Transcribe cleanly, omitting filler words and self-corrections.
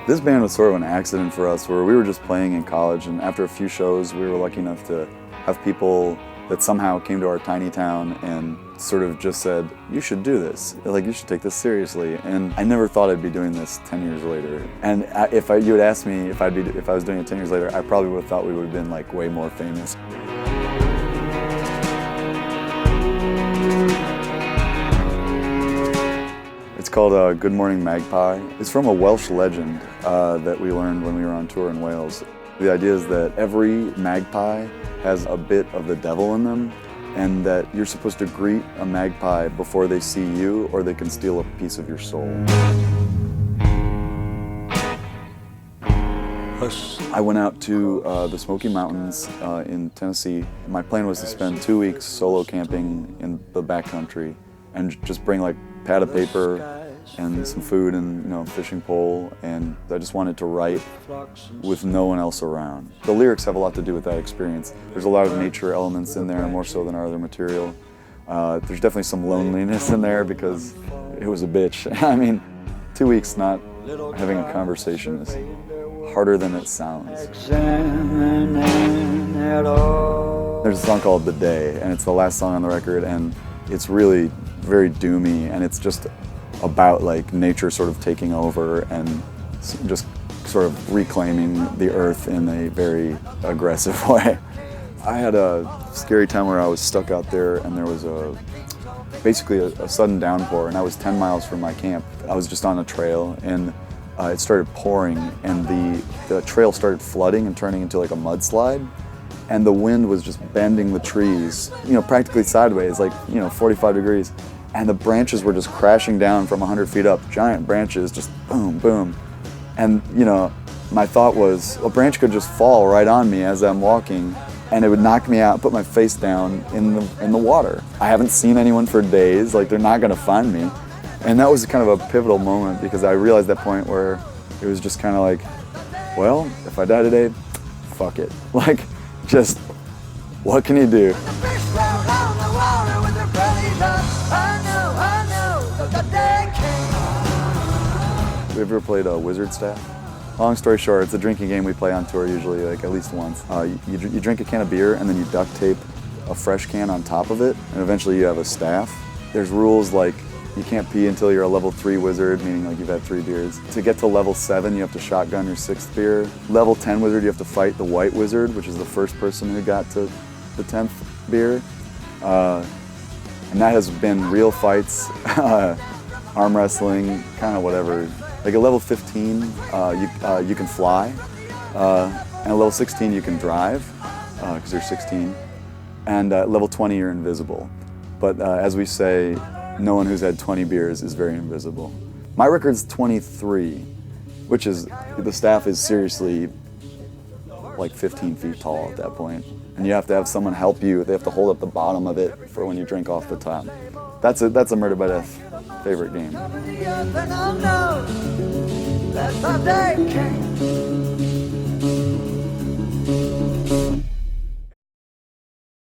This band was sort of an accident for us, where we were just playing in college, and after a few shows we were lucky enough to have people that somehow came to our tiny town and sort of just said, you should do this, like you should take this seriously. And I never thought I'd be doing this 10 years later. And you had asked me if I was doing it 10 years later, I probably would have thought we would have been like way more famous. It's called Good Morning Magpie. It's from a Welsh legend that we learned when we were on tour in Wales. The idea is that every magpie has a bit of the devil in them, and that you're supposed to greet a magpie before they see you, or they can steal a piece of your soul. I went out to the Smoky Mountains in Tennessee. My plan was to spend 2 weeks solo camping in the backcountry and just bring like pad of paper and some food and a fishing pole, and I just wanted to write with no one else around. The lyrics have a lot to do with that experience. There's a lot of nature elements in there, more so than our other material. There's definitely some loneliness in there because it was a bitch. I mean, 2 weeks not having a conversation is harder than it sounds. There's a song called The Day, and it's the last song on the record, and it's really very doomy, and it's just about like nature sort of taking over and just sort of reclaiming the earth in a very aggressive way. I had a scary time where I was stuck out there, and there was basically a sudden downpour, and I was 10 miles from my camp. I was just on a trail, and it started pouring, and the trail started flooding and turning into like a mudslide, and the wind was just bending the trees, practically sideways, like 45 degrees. And the branches were just crashing down from 100 feet up, giant branches, just boom, boom. And, my thought was, a branch could just fall right on me as I'm walking, and it would knock me out, put my face down in the water. I haven't seen anyone for days, like they're not gonna find me. And that was kind of a pivotal moment, because I realized that point where it was just kind of like, well, if I die today, fuck it. Like, just, what can you do? Have you ever played a wizard staff? Long story short, it's a drinking game we play on tour usually, like at least once. You drink a can of beer, and then you duct tape a fresh can on top of it, and eventually you have a staff. There's rules like you can't pee until you're a level 3 wizard, meaning like you've had 3 beers. To get to level 7, you have to shotgun your 6th beer. Level 10 wizard, you have to fight the white wizard, which is the first person who got to the 10th beer. And that has been real fights, arm wrestling, kind of whatever. Like at level 15, you can fly, and at level 16 you can drive, because you're 16, and at level 20 you're invisible. But as we say, no one who's had 20 beers is very invisible. My record's 23, which is, the staff is seriously like 15 feet tall at that point. And you have to have someone help you. They have to hold up the bottom of it for when you drink off the top. That's a Murder by Death favorite game.